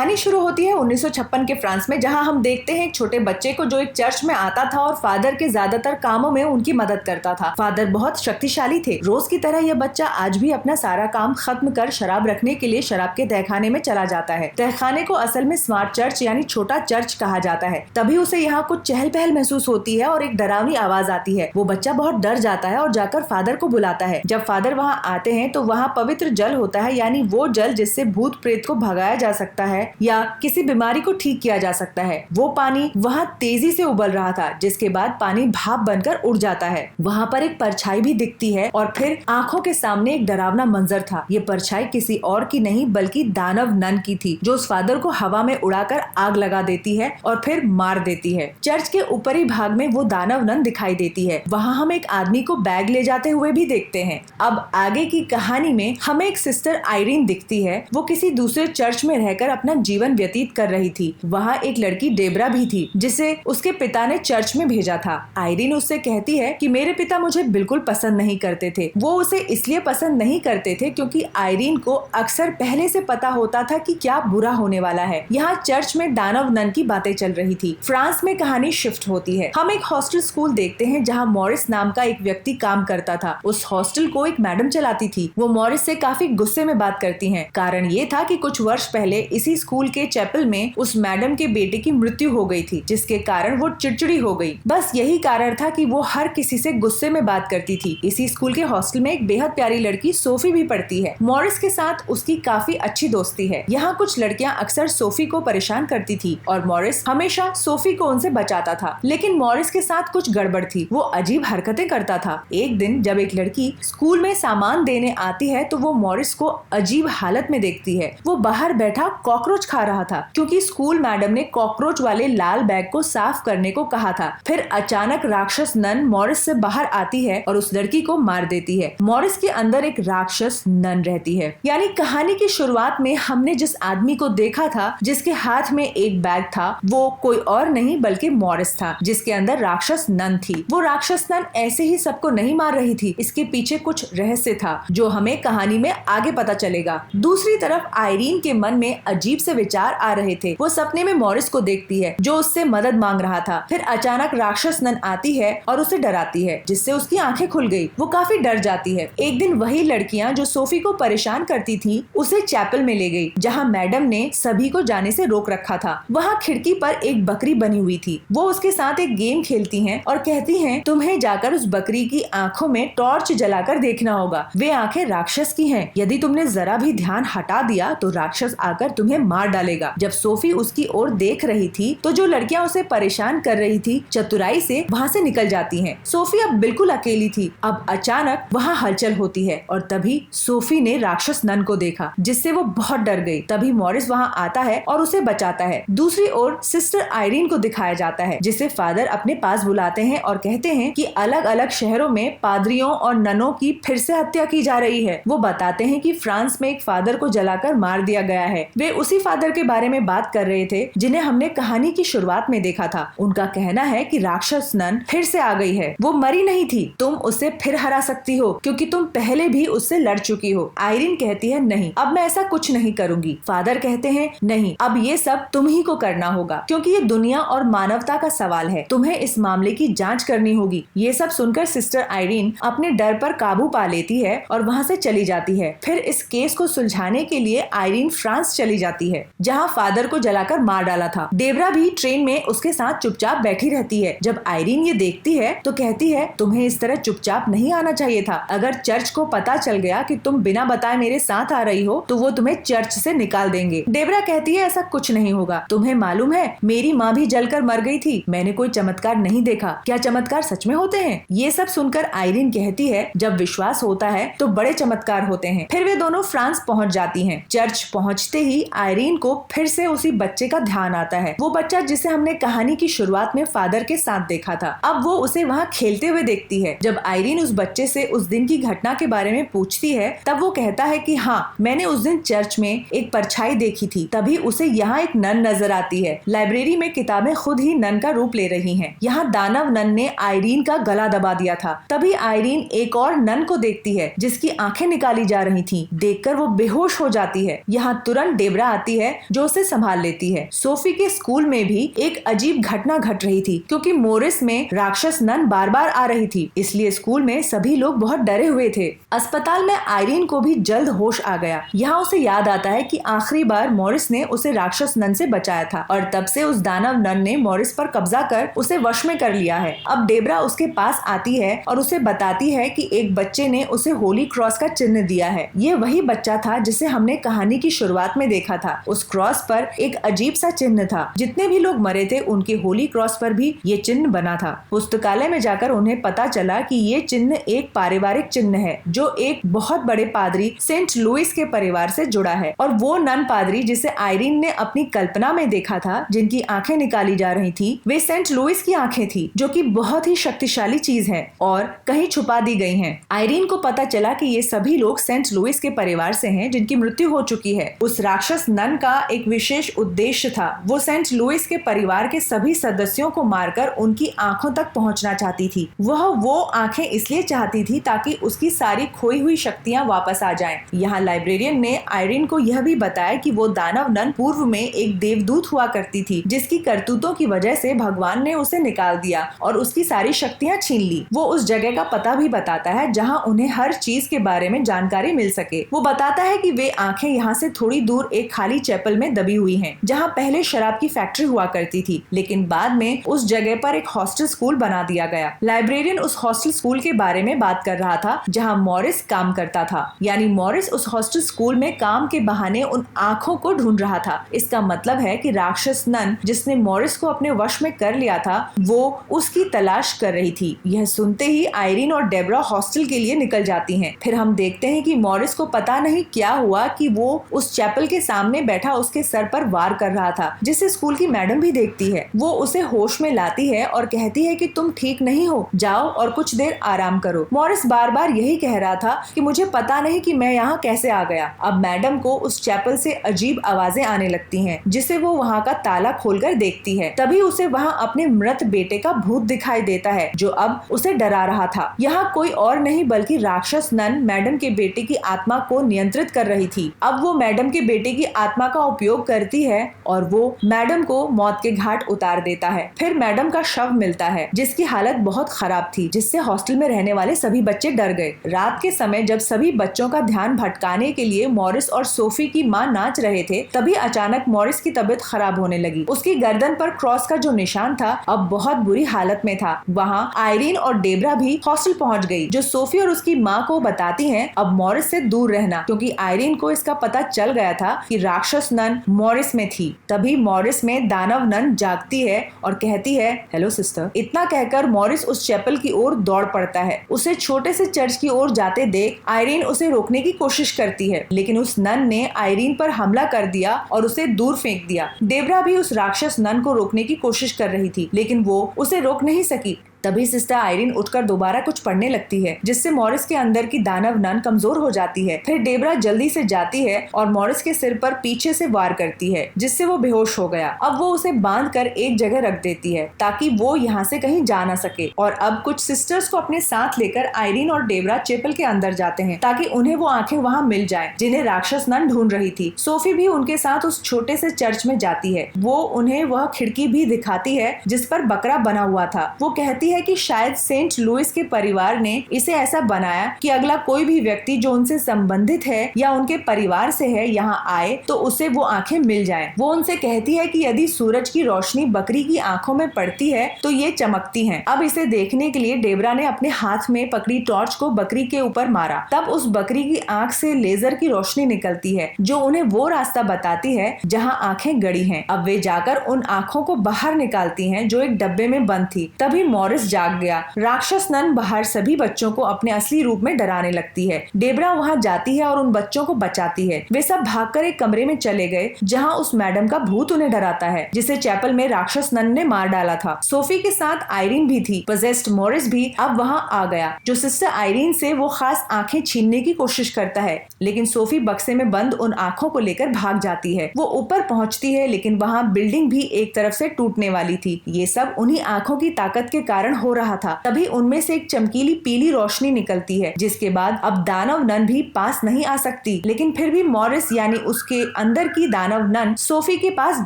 कहानी शुरू होती है 1956 के फ्रांस में, जहां हम देखते हैं एक छोटे बच्चे को जो एक चर्च में आता था और फादर के ज्यादातर कामों में उनकी मदद करता था। फादर बहुत शक्तिशाली थे। रोज की तरह यह बच्चा आज भी अपना सारा काम खत्म कर शराब रखने के लिए शराब के तहखाने में चला जाता है। तहखाने को असल में स्मार्ट चर्च यानी छोटा चर्च कहा जाता है। तभी उसे यहाँ कुछ चहल पहल महसूस होती है और एक डरावनी आवाज आती है। वो बच्चा बहुत डर जाता है और जाकर फादर को बुलाता है। जब फादर वहाँ आते हैं तो वहाँ पवित्र जल होता है, यानी वो जल जिससे भूत प्रेत को भगाया जा सकता है या किसी बीमारी को ठीक किया जा सकता है। वो पानी वहाँ तेजी से उबल रहा था, जिसके बाद पानी भाप बनकर उड़ जाता है। वहाँ पर एक परछाई भी दिखती है और फिर आंखों के सामने एक डरावना मंजर था। ये परछाई किसी और की नहीं बल्कि दानव नन की थी, जो उस फादर को हवा में उड़ाकर आग लगा देती है और फिर मार देती है। चर्च के ऊपरी भाग में वो दानव नन दिखाई देती है। वहाँ हम एक आदमी को बैग ले जाते हुए भी देखते हैं। अब आगे की कहानी में हमें एक सिस्टर आयरीन दिखती है। वो किसी दूसरे चर्च में रहकर अपना जीवन व्यतीत कर रही थी। वहाँ एक लड़की डेबरा भी थी, जिसे उसके पिता ने चर्च में भेजा था। आयरीन उससे कहती है कि मेरे पिता मुझे बिल्कुल पसंद नहीं करते थे। वो उसे इसलिए पसंद नहीं करते थे क्योंकि आयरीन को अक्सर पहले से पता होता था कि क्या बुरा होने वाला है। यहाँ चर्च में दानव नन की बातें चल रही थी। फ्रांस में कहानी शिफ्ट होती है। हम एक हॉस्टल स्कूल देखते हैं जहाँ मॉरिस नाम का एक व्यक्ति काम करता था। उस हॉस्टल को एक मैडम चलाती थी। वो मॉरिस से काफी गुस्से में बात करती हैं। कारण ये था कि कुछ वर्ष पहले इसी स्कूल के चैपल में उस मैडम के बेटे की मृत्यु हो गई थी, जिसके कारण वो चिड़चिड़ी हो गई। बस यही कारण था कि वो हर किसी से गुस्से में बात करती थी। इसी स्कूल के हॉस्टल में एक बेहद प्यारी लड़की सोफी भी पढ़ती है। मॉरिस के साथ उसकी काफी अच्छी दोस्ती है। यहाँ कुछ लड़कियाँ अक्सर सोफी को परेशान करती थी और मॉरिस हमेशा सोफी को उनसे बचाता था। लेकिन मॉरिस के साथ कुछ गड़बड़ थी। वो अजीब हरकतें करता था। एक दिन जब एक लड़की स्कूल में सामान देने आती है तो वो मॉरिस को अजीब हालत में देखती है। वो बाहर बैठा कॉकरोच खा रहा था क्योंकि स्कूल मैडम ने कॉकरोच वाले लाल बैग को साफ करने को कहा था। फिर अचानक राक्षस नन मॉरिस से बाहर आती है और उस लड़की को मार देती है। मॉरिस के अंदर एक राक्षस नन रहती है। यानी कहानी की शुरुआत में हमने जिस आदमी को देखा था जिसके हाथ में एक बैग था, वो कोई और नहीं बल्कि मॉरिस था, जिसके अंदर राक्षस नन थी। वो राक्षस नन ऐसे ही सबको नहीं मार रही थी। इसके पीछे कुछ रहस्य था जो हमें कहानी में आगे पता चलेगा। दूसरी तरफ आयरीन के मन में अजीब से विचार आ रहे थे। वो सपने में मॉरिस को देखती है जो उससे मदद मांग रहा था। फिर अचानक राक्षस नन आती है और उसे डराती है, जिससे उसकी आंखें खुल गई। वो काफी डर जाती है। एक दिन वही लड़कियां जो सोफी को परेशान करती थी उसे चैपल में ले गई, जहाँ मैडम ने सभी को जाने से रोक रखा था। वहाँ खिड़की पर एक बकरी बनी हुई थी। वो उसके साथ एक गेम खेलती हैं और कहती हैं तुम्हें जाकर उस बकरी की आंखों में टॉर्च जलाकर देखना होगा। वे आंखें राक्षस की हैं। यदि तुमने जरा भी ध्यान हटा दिया तो राक्षस आकर तुम्हें मार डालेगा। जब सोफी उसकी ओर देख रही थी तो जो लड़कियां उसे परेशान कर रही थी चतुराई से वहाँ से निकल जाती हैं। सोफी अब बिल्कुल अकेली थी। अब अचानक वहाँ हलचल होती है और तभी सोफी ने राक्षस नन को देखा, जिससे वो बहुत डर गई। तभी मॉरिस वहाँ आता है और उसे बचाता है। दूसरी ओर सिस्टर आयरीन को दिखाया जाता है, जिसे फादर अपने पास बुलाते हैं और कहते हैं कि अलग अलग शहरों में पादरियों और ननों की फिर से हत्या की जा रही है। वो बताते हैं कि फ्रांस में एक फादर को जलाकर मार दिया गया है। वे उसी फादर के बारे में बात कर रहे थे जिन्हें हमने कहानी की शुरुआत में देखा था। उनका कहना है कि राक्षस नन फिर से आ गई है। वो मरी नहीं थी। तुम उसे फिर हरा सकती हो क्योंकि तुम पहले भी उससे लड़ चुकी हो। आयरीन कहती है नहीं, अब मैं ऐसा कुछ नहीं करूंगी। फादर कहते हैं नहीं, अब ये सब तुम ही को करना होगा क्योंकि ये दुनिया और मानवता का सवाल है। तुम्हें इस मामले की जांच करनी होगी। ये सब सुनकर सिस्टर आयरीन अपने डर पर काबू पा लेती है और वहाँ से चली जाती है। फिर इस केस को सुलझाने के लिए आयरीन फ्रांस चली जाती है, जहाँ फादर को जलाकर मार डाला था। डेबरा भी ट्रेन में उसके साथ चुपचाप बैठी रहती है। जब आयरीन ये देखती है तो कहती है तुम्हें इस तरह चुपचाप नहीं आना चाहिए था। अगर चर्च को पता चल गया कि तुम बिना बताए मेरे साथ आ रही हो तो वो तुम्हें चर्च से निकाल देंगे। डेबरा कहती है ऐसा कुछ नहीं होगा। तुम्हें मालूम है मेरी माँ भी जलकर मर गई थी। मैंने कोई चमत्कार नहीं देखा। क्या चमत्कार सच में होते हैं? ये सब सुनकर आयरीन कहती है जब विश्वास होता है तो बड़े चमत्कार होते हैं। फिर वे दोनों फ्रांस पहुँच जाती हैं। चर्च पहुँचते ही आयरीन को फिर से उसी बच्चे का ध्यान आता है। वो बच्चा जिसे हमने कहानी की शुरुआत में फादर के साथ देखा था। अब वो उसे वहाँ खेलते हुए देखती है। जब आयरीन उस बच्चे से उस दिन की घटना के बारे में पूछती है तब वो कहता है कि हाँ, मैंने उस दिन चर्च में एक परछाई देखी थी। तभी उसे यहाँ एक नन नजर आती है। लाइब्रेरी में किताबें खुद ही नन का रूप ले रही हैं। यहाँ दानव नन ने आयरीन का गला दबा दिया था। तभी आयरीन एक और नन को देखती है जिसकी आंखें निकाली जा रही थी। देखकर वो बेहोश हो जाती है। यहाँ तुरंत डेबरा आती है जो उसे संभाल लेती है। सोफी के स्कूल में भी एक अजीब घटना घट रही थी क्योंकि मोरिस में राक्षस नन बार बार आ रही थी, इसलिए स्कूल में सभी लोग बहुत डरे हुए थे। अस्पताल में आयरीन को भी जल्द होश आ गया। यहाँ उसे याद आता है कि आखिरी बार मोरिस ने उसे राक्षस नन से बचाया था और तब से उस दानव नन ने मोरिस पर कब्जा कर उसे वश में कर लिया है। अब डेब्रा उसके पास आती है और उसे बताती है कि एक बच्चे ने उसे होली क्रॉस का चिन्ह दिया है। ये वही बच्चा था जिसे हमने कहानी की शुरुआत में देखा था। उस क्रॉस पर एक अजीब सा चिन्ह था। जितने भी लोग मरे थे उनके होली क्रॉस पर भी ये चिन्ह बना था। पुस्तकालय में जाकर उन्हें पता चला कि ये चिन्ह एक पारिवारिक चिन्ह है जो एक बहुत बड़े पादरी सेंट लुइस के परिवार से जुड़ा है और वो नन पादरी जिसे आयरीन ने अपनी कल्पना में देखा था, जिनकी आंखें निकाली जा रही थी, वे सेंट लुइस की आंखें थी जो कि बहुत ही शक्तिशाली चीज है और कहीं छुपा दी गई हैं। आयरीन को पता चला कि ये सभी लोग सेंट लुइस के परिवार से हैं जिनकी मृत्यु हो चुकी है। उस राक्षस नन का एक विशेष उद्देश्य था। वो सेंट लुइस के परिवार के सभी सदस्यों को मारकर उनकी आंखों तक पहुंचना चाहती थी। वह वो आंखें इसलिए चाहती थी ताकि उसकी सारी खोई हुई शक्तियां वापस आ जाएं। यहाँ लाइब्रेरियन ने आयरीन को यह भी बताया कि वो दानव नन पूर्व में एक देवदूत हुआ करती थी जिसकी करतूतों की वजह से भगवान ने उसे निकाल दिया और उसकी सारी शक्तियां छीन ली। वो उस जगह का पता भी बताता है जहाँ उन्हें हर चीज के बारे में जानकारी मिल सके। वो बताता है कि वे आंखें यहाँ से थोड़ी दूर एक खाली चैपल में दबी हुई हैं, जहाँ पहले शराब की फैक्ट्री हुआ करती थी, लेकिन बाद में उस जगह पर एक हॉस्टल स्कूल बना दिया गया। लाइब्रेरियन उस हॉस्टल स्कूल के बारे में बात कर रहा था जहाँ मॉरिस काम करता था। यानी मॉरिस उस हॉस्टल स्कूल में काम के बहाने उन आंखों को ढूंढ रहा था। इसका मतलब है कि राक्षस नन जिसने मॉरिस को अपने वश में कर लिया था वो उसकी तलाश कर रही थी। यह सुनते ही आयरीन और डेब्रा हॉस्टल के लिए निकल जाती हैं। फिर हम देखते हैं कि मॉरिस को पता नहीं क्या हुआ कि वो उस चैपल के सामने बैठा उसके सर पर वार कर रहा था, जिसे स्कूल की मैडम भी देखती है। वो उसे होश में लाती है और कहती है कि तुम ठीक नहीं हो, जाओ और कुछ देर आराम करो। मॉरिस बार बार यही कह रहा था कि मुझे पता नहीं कि मैं यहाँ कैसे आ गया। अब मैडम को उस चैपल से अजीब आवाजें आने लगती हैं, जिसे वो वहाँ का ताला खोलकर देखती है। तभी उसे वहाँ अपने मृत बेटे का भूत दिखाई देता है जो अब उसे डरा रहा था। यहाँ कोई और नहीं बल्कि राक्षस नन मैडम के बेटे की आत्मा को नियंत्रित कर रही थी। अब वो मैडम के बेटे की आत्मा का उपयोग करती है और वो मैडम को मौत के घाट उतार देता है। फिर मैडम का शव मिलता है जिसकी हालत बहुत खराब थी, जिससे हॉस्टल में रहने वाले सभी बच्चे डर गए। रात के समय जब सभी बच्चों का ध्यान भटकाने के लिए मॉरिस और सोफी की माँ नाच रहे थे, तभी अचानक मॉरिस की तबीयत खराब होने लगी। उसकी गर्दन पर क्रॉस का जो निशान था अब बहुत बुरी हालत में था। वहाँ आयरीन और डेब्रा भी हॉस्टल पहुँच गई, जो सोफी और उसकी माँ को बताती हैं अब मॉरिस से दूर रहना, क्योंकि आयरीन को इसका पता चल गया था कि राक्षस नन मॉरिस में थी। तभी मॉरिस में दानव नन जागती है और कहती है, हेलो सिस्टर। इतना कहकर मॉरिस उस चैपल की ओर दौड़ पड़ता है। उसे छोटे से चर्च की ओर जाते देख आयरीन उसे रोकने की कोशिश करती है, लेकिन उस नन ने आयरीन पर हमला कर दिया और उसे दूर फेंक दिया। डेब्रा भी उस राक्षस नन को रोकने की कोशिश कर रही थी, लेकिन वो उसे रोक नहीं सकी। तभी सिस्टर आयरीन उठकर दोबारा कुछ पढ़ने लगती है, जिससे मॉरिस के अंदर की दानव नन कमजोर हो जाती है। फिर डेब्रा जल्दी से जाती है और मॉरिस के सिर पर पीछे से वार करती है, जिससे वो बेहोश हो गया। अब वो उसे बांधकर एक जगह रख देती है ताकि वो यहाँ से कहीं जा ना सके। और अब कुछ सिस्टर्स को अपने साथ लेकर आयरीन और डेब्रा चैपल के अंदर जाते हैं ताकि उन्हें वो आंखें वहाँ मिल जाएं, जिन्हें राक्षस नन ढूंढ रही थी। सोफी भी उनके साथ उस छोटे से चर्च में जाती है। वो उन्हें वह खिड़की भी दिखाती है जिस पर बकरा बना हुआ था। वो कहती है कि शायद सेंट लुइस के परिवार ने इसे ऐसा बनाया कि अगला कोई भी व्यक्ति जो उनसे संबंधित है या उनके परिवार से है यहाँ आए तो उसे वो आंखें मिल जाएं। वो उनसे कहती है कि यदि सूरज की रोशनी बकरी की आंखों में पड़ती है तो ये चमकती हैं। अब इसे देखने के लिए डेब्रा ने अपने हाथ में पकड़ी टॉर्च को बकरी के ऊपर मारा। तब उस बकरी की आंख से लेजर की रोशनी निकलती है जो उन्हें वो रास्ता बताती है जहाँ आंखें गड़ी हैं। अब वे जाकर उन आंखों को बाहर निकालती हैं जो एक डब्बे में बंद थी। तभी मॉरिस जाग गया। राक्षस नन बाहर सभी बच्चों को अपने असली रूप में डराने लगती है। डेब्रा वहां जाती है और उन बच्चों को बचाती है। वे सब भागकर एक कमरे में चले गए जहां उस मैडम का भूत उन्हें डराता है, जिसे चैपल में राक्षस नन ने मार डाला था। सोफी के साथ आयरीन भी थी। पजेस्ड मॉरिस भी अब वहां आ गया, जो सिस्टर आयरीन से वो खास आंखें छीनने की कोशिश करता है, लेकिन सोफी बक्से में बंद उन आंखों को लेकर भाग जाती है। वो ऊपर पहुंचती है, लेकिन वहां बिल्डिंग भी एक तरफ से टूटने वाली थी। ये सब उन्हीं आंखों की ताकत के कारण मरण हो रहा था। तभी उनमें से एक चमकीली पीली रोशनी निकलती है, जिसके बाद अब दानव नन भी पास नहीं आ सकती। लेकिन फिर भी मॉरिस यानी उसके अंदर की दानव नन सोफी के पास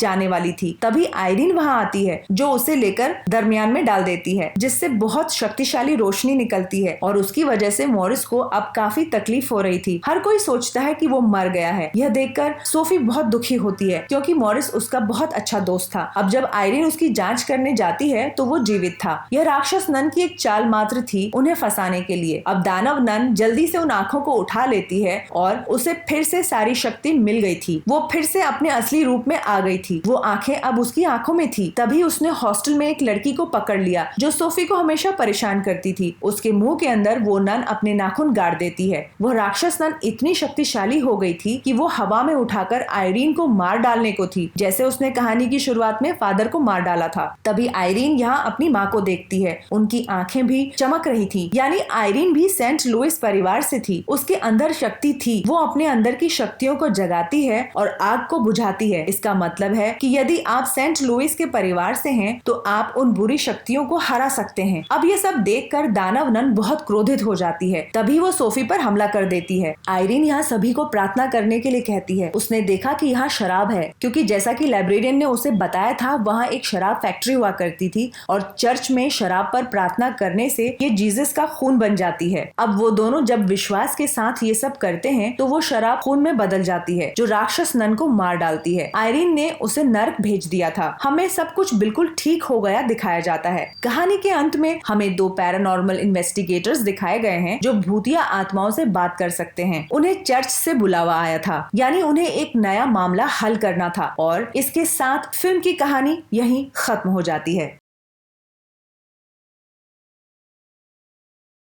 जाने वाली थी। तभी आयरीन वहां आती है, जो उसे लेकर दरमियान में डाल देती है, जिससे बहुत शक्तिशाली रोशनी निकलती है और उसकी वजह से मॉरिस को अब काफी तकलीफ हो रही थी। हर कोई सोचता है कि वो मर गया है। यह देखकर सोफी बहुत दुखी होती है, क्योंकि मॉरिस उसका बहुत अच्छा दोस्त था। अब जब आयरीन उसकी जांच करने जाती है तो वो जीवित था। यह राक्षस नन की एक चाल मात्र थी उन्हें फंसाने के लिए। अब दानव नन जल्दी से उन आंखों को उठा लेती है और उसे फिर से सारी शक्ति मिल गई थी। वो फिर से अपने असली रूप में आ गई थी। वो आंखें अब उसकी आंखों में थी। तभी उसने हॉस्टल में एक लड़की को पकड़ लिया, जो सोफी को हमेशा परेशान करती थी। उसके मुंह के अंदर वो नन अपने नाखून गाड़ देती है। वो राक्षस नन इतनी शक्तिशाली हो गई थी कि वो हवा में उठाकर आयरीन को मार डालने को थी, जैसे उसने कहानी की शुरुआत में फादर को मार डाला था। तभी आयरीन यहाँ अपनी माँ को देखती है। उनकी आंखें भी चमक रही थी, यानी आयरीन भी सेंट लुइस परिवार से थी। उसके अंदर शक्ति थी। वो अपने अंदर की शक्तियों को जगाती है और आग को बुझाती है। इसका मतलब है कि यदि आप सेंट लुइस के परिवार से हैं तो आप उन बुरी शक्तियों को हरा सकते हैं। अब ये सब देखकर दानव नन बहुत क्रोधित हो जाती है। तभी वो सोफी पर हमला कर देती है। आयरीन यहाँ सभी को प्रार्थना करने के लिए कहती है। उसने देखा कि यहाँ शराब है, क्योंकि जैसा कि लाइब्रेरियन ने उसे बताया था, वहाँ एक शराब फैक्ट्री हुआ करती थी और चर्च में शराब पर प्रार्थना करने से ये जीसस का खून बन जाती है। अब वो दोनों जब विश्वास के साथ ये सब करते हैं तो वो शराब खून में बदल जाती है, जो राक्षस नन को मार डालती है। आयरीन ने उसे नर्क भेज दिया था। हमें सब कुछ बिल्कुल ठीक हो गया दिखाया जाता है। कहानी के अंत में हमें 2 पैरानॉर्मल इन्वेस्टिगेटर्स दिखाए गए हैं, जो भूतिया आत्माओं से बात कर सकते हैं। उन्हें चर्च से बुलावा आया था, यानी उन्हें एक नया मामला हल करना था। और इसके साथ फिल्म की कहानी यहीं खत्म हो जाती है।